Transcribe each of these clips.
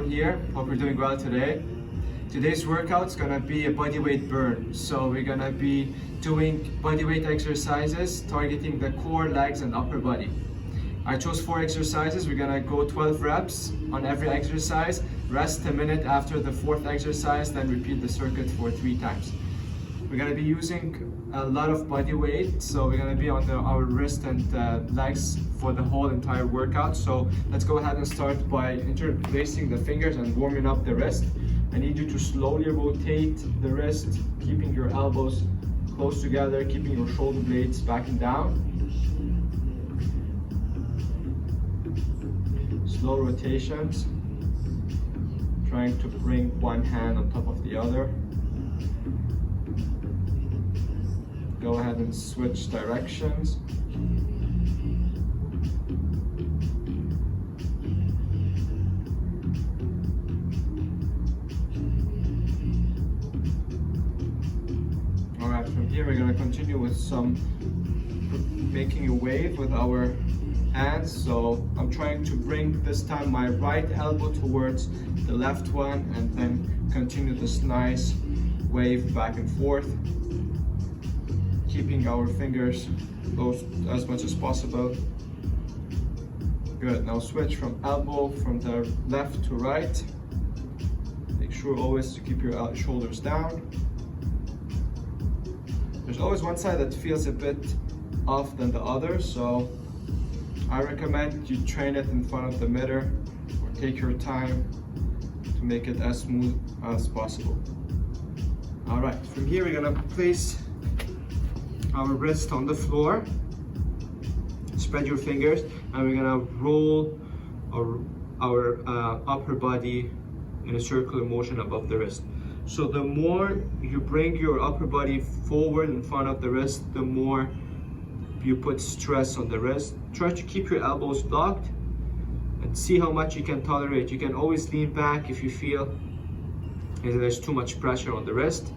everyone here. Hope you're doing well today. Today's workout is gonna be a bodyweight burn. So we're gonna be doing bodyweight exercises targeting the core, legs, and upper body. I chose 4 exercises. We're gonna go 12 reps on every exercise, rest a minute after the 4th exercise, then repeat the circuit for 3 times. We're gonna be using a lot of body weight, so we're gonna be on our wrist and legs for the whole entire workout. So let's go ahead and start by interlacing the fingers and warming up the wrist. I need you to slowly rotate the wrist, keeping your elbows close together, keeping your shoulder blades back and down. Slow rotations, trying to bring one hand on top of the other. Go ahead and switch directions. Alright, from here we're going to continue with making a wave with our hands. So I'm trying to bring this time my right elbow towards the left one and then continue this nice wave back and forth, keeping our fingers close as much as possible. Good. Now switch from elbow from the left to right. Make sure always to keep your shoulders down. There's always one side that feels a bit off than the other, so I recommend you train it in front of the mirror or take your time to make it as smooth as possible. Alright, from here we're gonna place our wrist on the floor, spread your fingers, and we're gonna roll our upper body in a circular motion above the wrist. So the more you bring your upper body forward in front of the wrist, the more you put stress on the wrist. Try to keep your elbows locked and see how much you can tolerate. You can always lean back if you feel there's too much pressure on the wrist.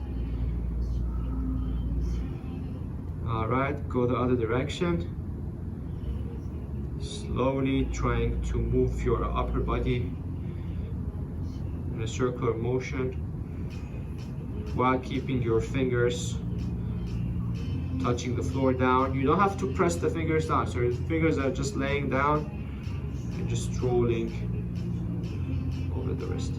Alright, go the other direction. Slowly trying to move your upper body in a circular motion while keeping your fingers touching the floor down. You don't have to press the fingers down, so your fingers are just laying down and just rolling over the wrist.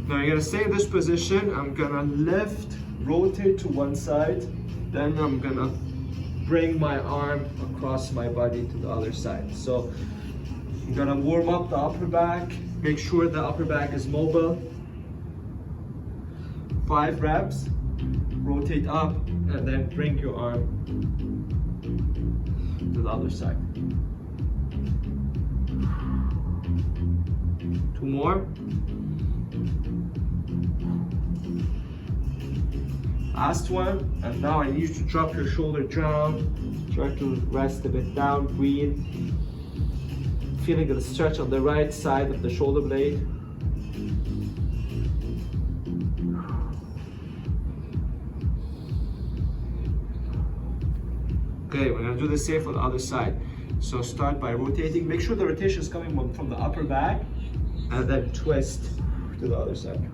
Now you're gonna stay in this position. I'm gonna lift, rotate to one side, then I'm gonna bring my arm across my body to the other side. So I'm gonna warm up the upper back, make sure the upper back is mobile. 5 reps, rotate up, and then bring your arm to the other side. 2 more. Last one, and now I need you to drop your shoulder down. Try to rest a bit down, breathe. Feeling the stretch on the right side of the shoulder blade. Okay, we're gonna do the same for the other side. So start by rotating. Make sure the rotation is coming from the upper back, and then twist to the other side.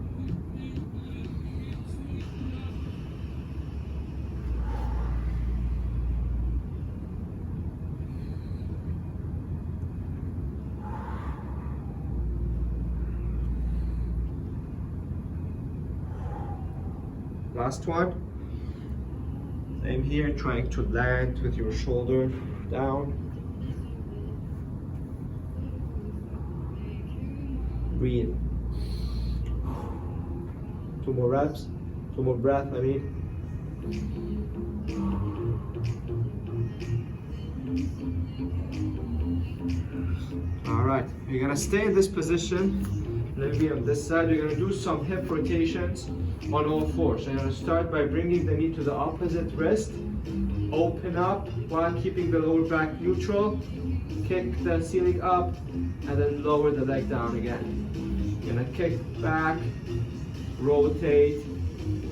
Last one. Same here, trying to land with your shoulder down. Breathe. 2 more reps, 2 more breath, I mean. Alright, you're gonna stay in this position. Maybe on this side, you're gonna do some hip rotations on all 4. So you're gonna start by bringing the knee to the opposite wrist, open up while keeping the lower back neutral, kick the ceiling up, and then lower the leg down again. You're gonna kick back, rotate,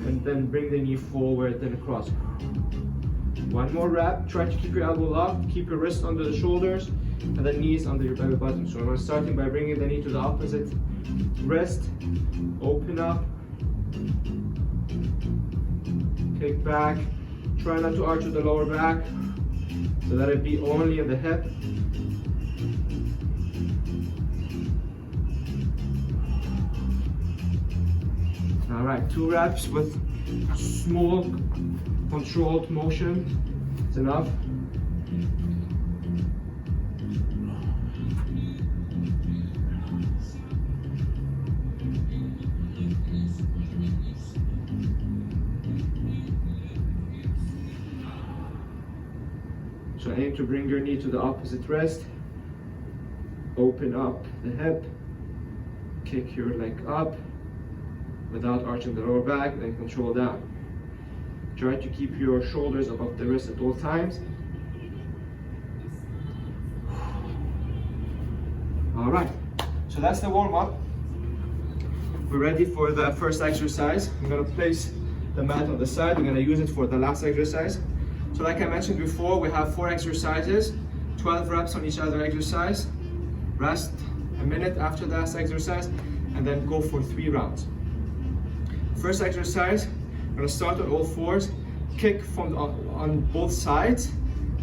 and then bring the knee forward, then across. 1 more rep. Try to keep your elbow locked, keep your wrist under the shoulders, and then knees under your belly button. So I'm starting by bringing the knee to the opposite wrist, open up, kick back, try not to arch with the lower back, so that it be only in the hip. All right, 2 reps with small controlled motion. It's enough. So aim to bring your knee to the opposite wrist. Open up the hip. Kick your leg up without arching the lower back, then control down. Try to keep your shoulders above the wrist at all times. All right, so that's the warm-up. We're ready for the first exercise. I'm gonna place the mat on the side. We're gonna use it for the last exercise. So like I mentioned before, we have 4 exercises, 12 reps on each other exercise. Rest a minute after the last exercise, and then go for 3 rounds. First exercise, I'm gonna start on all 4s, kick from on both sides,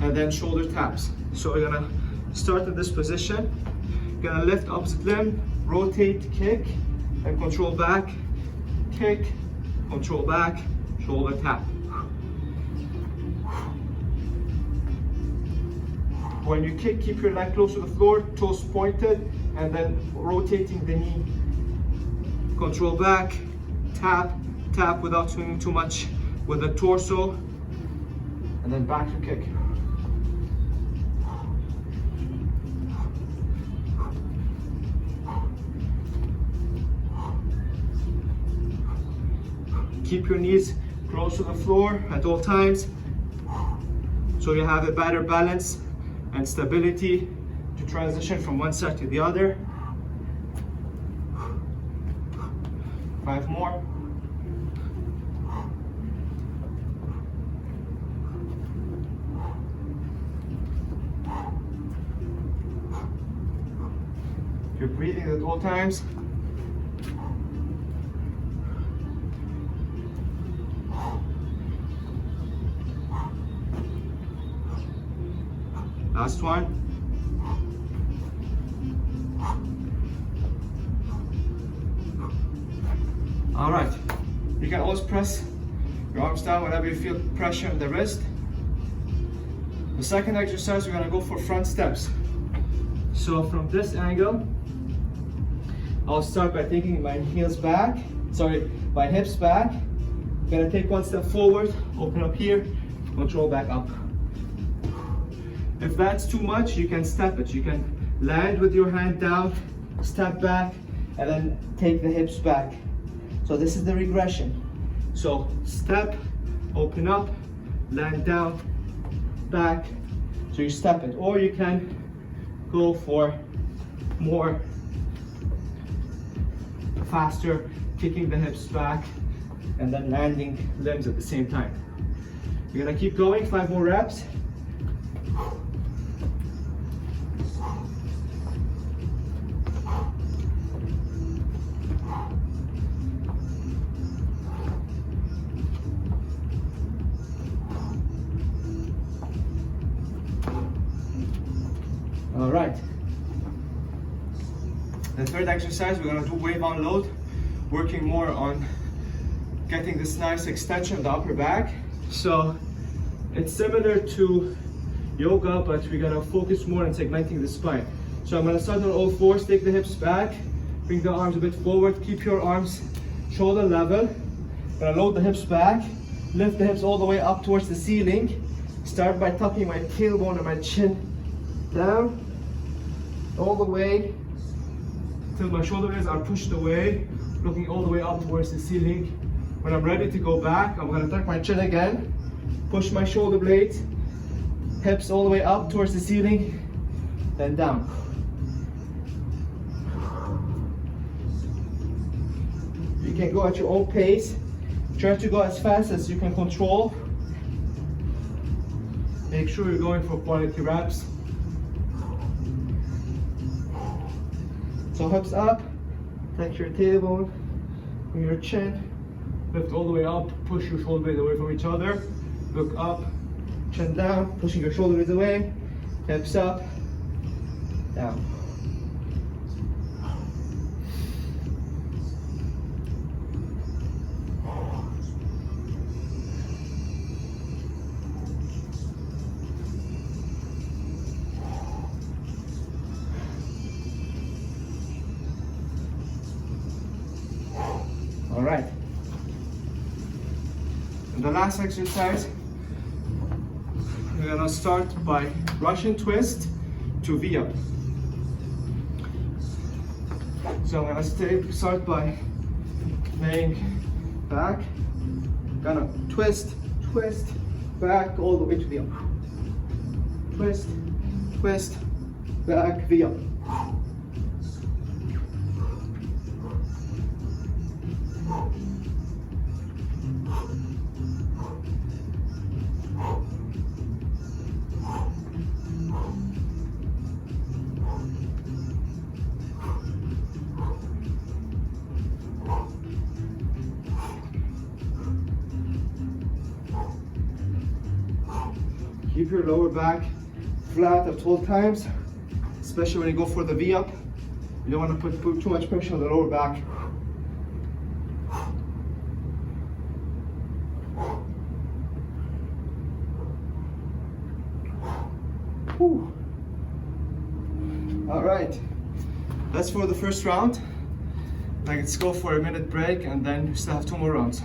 and then shoulder taps. So we're gonna start in this position. You're gonna lift opposite limb, rotate, kick, and control back, kick, control back, shoulder tap. When you kick, keep your leg close to the floor, toes pointed, and then rotating the knee. Control back, tap, tap without swinging too much with the torso, and then back to kick. Keep your knees close to the floor at all times, so you have a better balance and stability to transition from one side to the other. 5 more. You're breathing at all times. Last one. All right. You can always press your arms down whenever you feel pressure on the wrist. The second exercise, we're gonna go for front steps. So from this angle, I'll start by taking my hips back. I'm gonna take 1 step forward, open up here, control back up. If that's too much, you can step it. You can land with your hand down, step back, and then take the hips back. So this is the regression. So step, open up, land down, back. So you step it. Or you can go for more faster, kicking the hips back, and then landing limbs at the same time. You're gonna keep going, 5 more reps. All right. The third exercise, we're gonna do weight on load, working more on getting this nice extension of the upper back. So it's similar to yoga, but we're gonna focus more on segmenting the spine. So I'm gonna start on all 4s, take the hips back, bring the arms a bit forward, keep your arms shoulder level. I'm gonna load the hips back, lift the hips all the way up towards the ceiling. Start by tucking my tailbone and my chin down, all the way till my shoulder blades are pushed away, looking all the way up towards the ceiling. When I'm ready to go back, I'm gonna tuck my chin again, push my shoulder blades, hips all the way up towards the ceiling, then down. You can go at your own pace. Try to go as fast as you can control. Make sure you're going for quality reps. So hips up, take your tailbone from your chin, lift all the way up, push your shoulder blades away from each other, look up, chin down, pushing your shoulder blades away, hips up, down. All right. And the last exercise, we're gonna start by Russian twist to V-up. So I'm gonna start by laying back, gonna twist, twist, back all the way to V-up. Twist, twist, back, V-up. Keep your lower back flat at all times, especially when you go for the V-up. You don't want to put too much pressure on the lower back. Whew. All right, that's for the first round. Let's go for a minute break and then we still have 2 more rounds.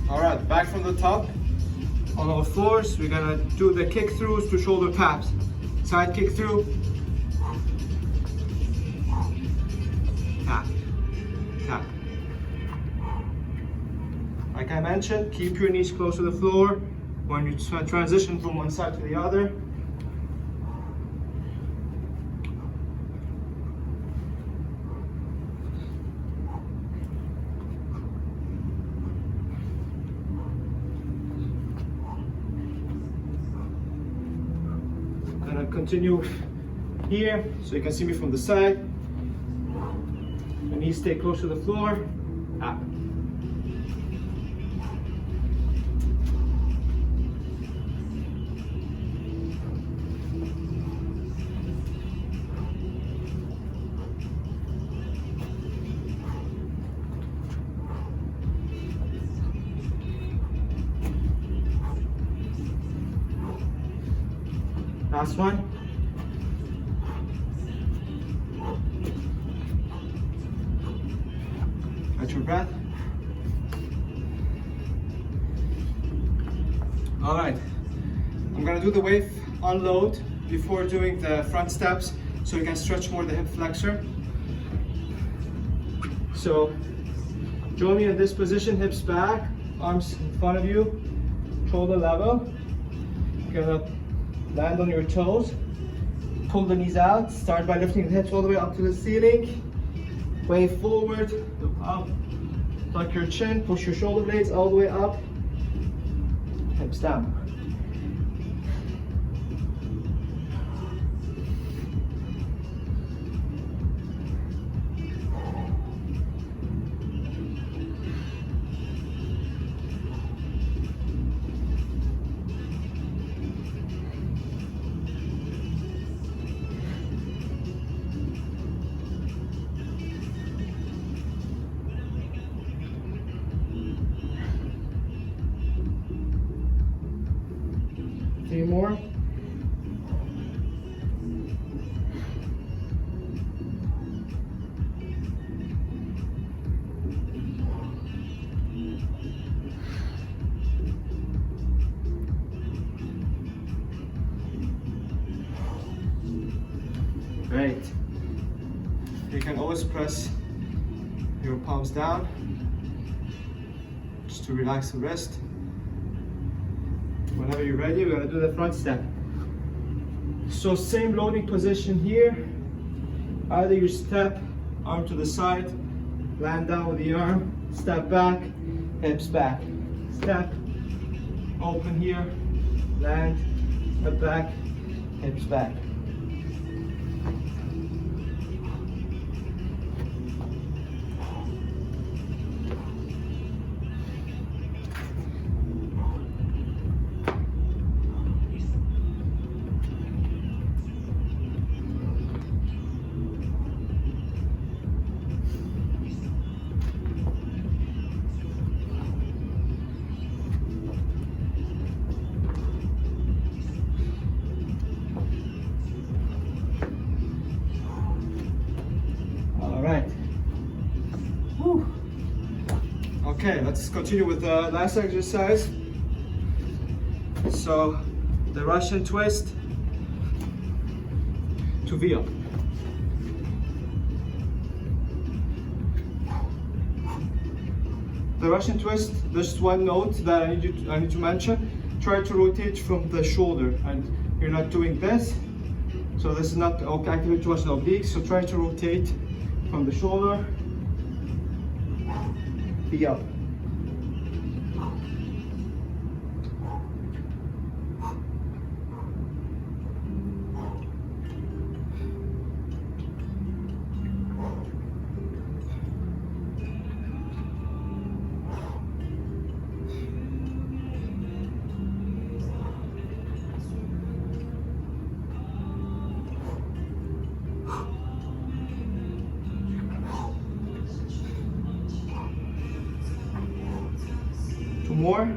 All right, back from the top. On all fours, we're gonna do the kick throughs to shoulder taps. Side kick through. Tap, tap. Like I mentioned, keep your knees close to the floor when you transition from one side to the other. Continue here so you can see me from the side. The knees stay close to the floor. Up. Last one. Catch your breath. All right. I'm gonna do the wave unload before doing the front steps so you can stretch more the hip flexor. So join me in this position, hips back, arms in front of you, shoulder level. You're gonna land on your toes, pull the knees out, start by lifting the hips all the way up to the ceiling, wave forward, look up, tuck your chin, push your shoulder blades all the way up, hips down. more. Great. You can always press your palms down just to relax the wrist. Whenever you're ready, we're gonna do the front step. So same loading position here. Either you step, arm to the side, land down with the arm, step back, hips back. Step, open here, land, step back, hips back. Okay, let's continue with the last exercise. So the Russian twist to V up. The Russian twist, there's one note that I need to mention. Try to rotate from the shoulder, and you're not doing this. So this is not activate too much the obliques. So try to rotate from the shoulder. V up. More.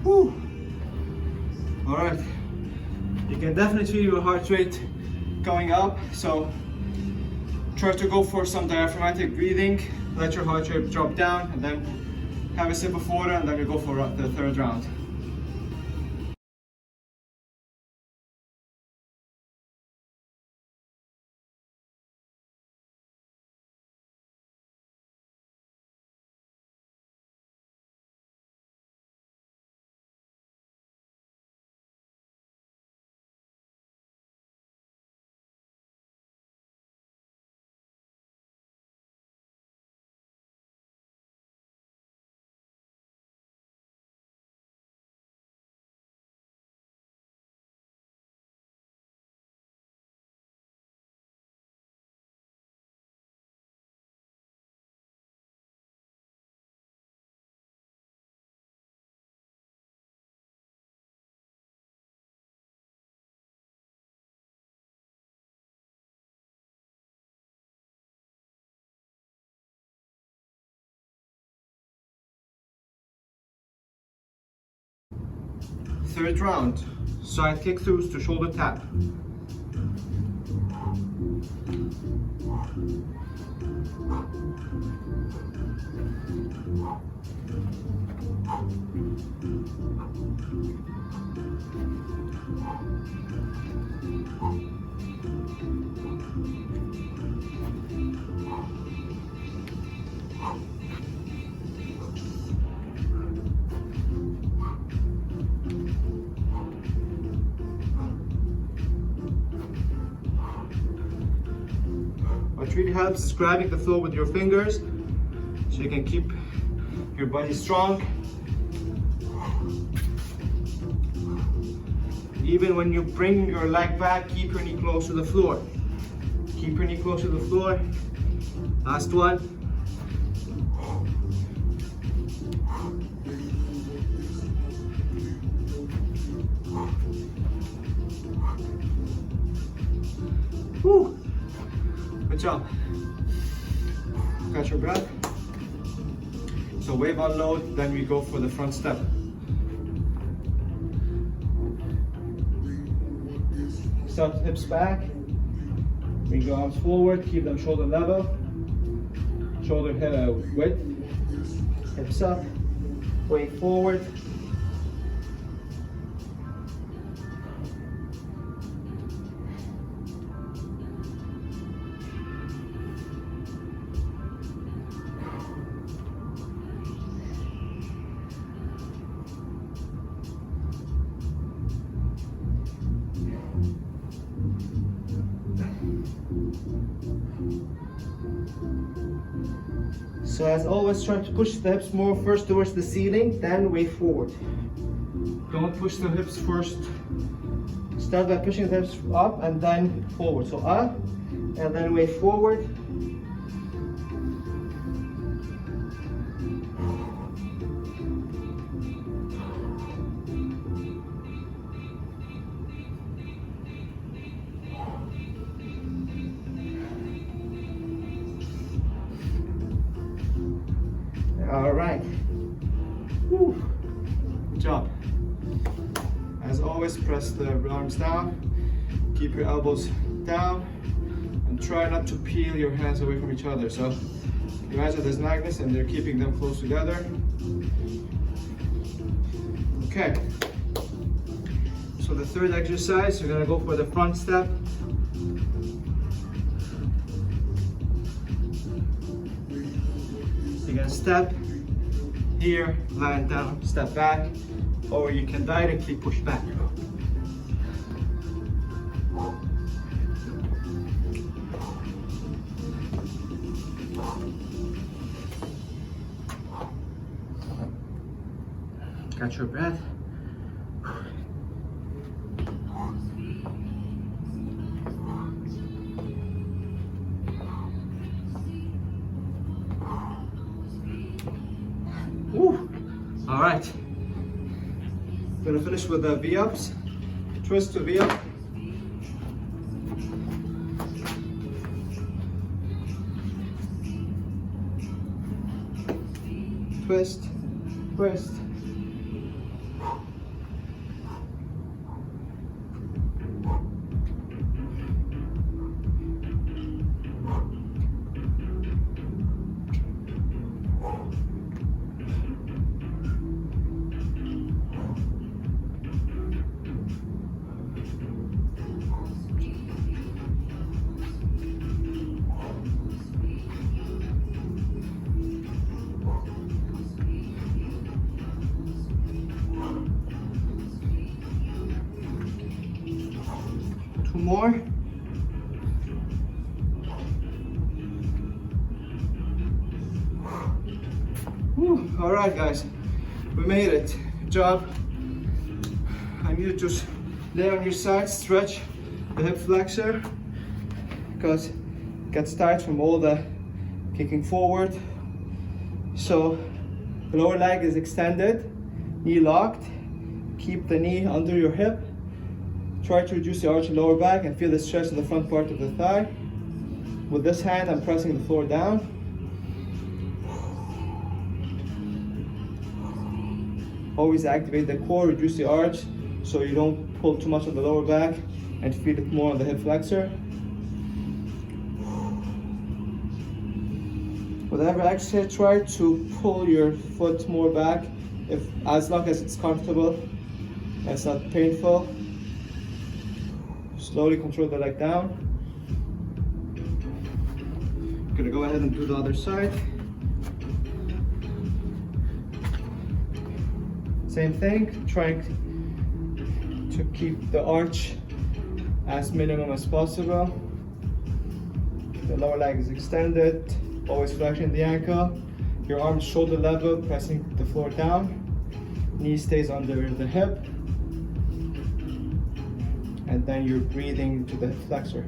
Woo. All right. You can definitely feel your heart rate going up. So try to go for some diaphragmatic breathing. Let your heart rate drop down, and then have a sip of water, and then we go for the third round. Third round, side kick throughs to shoulder tap. What really helps is grabbing the floor with your fingers so you can keep your body strong. Even when you bring your leg back, keep your knee close to the floor. Keep your knee close to the floor. Last one. Whew. Good job. Catch your breath. So wave unload, then we go for the front step. Start hips back. Bring your arms forward, keep them shoulder level. Shoulder head width. Hips up, weight forward. So as always, try to push the hips more first towards the ceiling, then wave forward. Don't push the hips first. Start by pushing the hips up and then forward. So up and then wave forward. All right. Woo. Good job. As always, press the arms down. Keep your elbows down and try not to peel your hands away from each other. So imagine there's magnets and they're keeping them close together. Okay. So the third exercise, you're gonna go for the front step. You're gonna step here, land down, step back, or you can directly push back. Catch your breath. Woo. All right. Gonna finish with the V-ups. Twist to V-up. Twist, twist. Two more. Whew. All right, guys, we made it. Good job. I need to just lay on your side, stretch the hip flexor because it gets tight from all the kicking forward. So the lower leg is extended, knee locked. Keep the knee under your hip. Try to reduce the arch in lower back and feel the stretch in the front part of the thigh. With this hand, I'm pressing the floor down. Always activate the core, reduce the arch so you don't pull too much on the lower back and feel it more on the hip flexor. With every exercise, try to pull your foot more back as long as it's comfortable and it's not painful. Slowly control the leg down. Gonna go ahead and do the other side. Same thing, trying to keep the arch as minimum as possible. The lower leg is extended, always flexing the ankle. Your arms shoulder level, pressing the floor down. Knee stays under the hip. And then you're breathing to the hip flexor.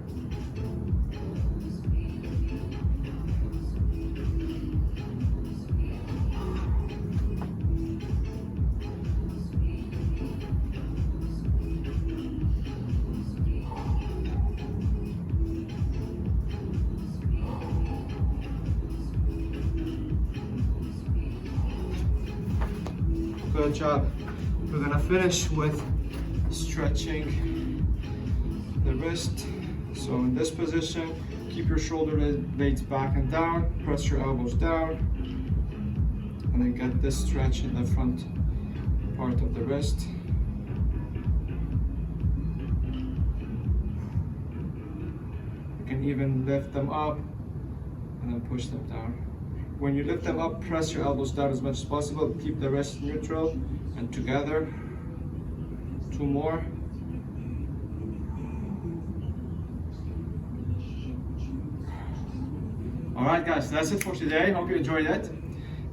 Good job. We're gonna finish with stretching the wrist. So in this position, keep your shoulder blades back and down, press your elbows down, and then get this stretch in the front part of the wrist. You can even lift them up and then push them down. When you lift them up, press your elbows down as much as possible. Keep the wrist neutral and together. 2 more. All right, guys, that's it for today. Hope you enjoyed it.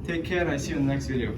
Take care, and I see you in the next video.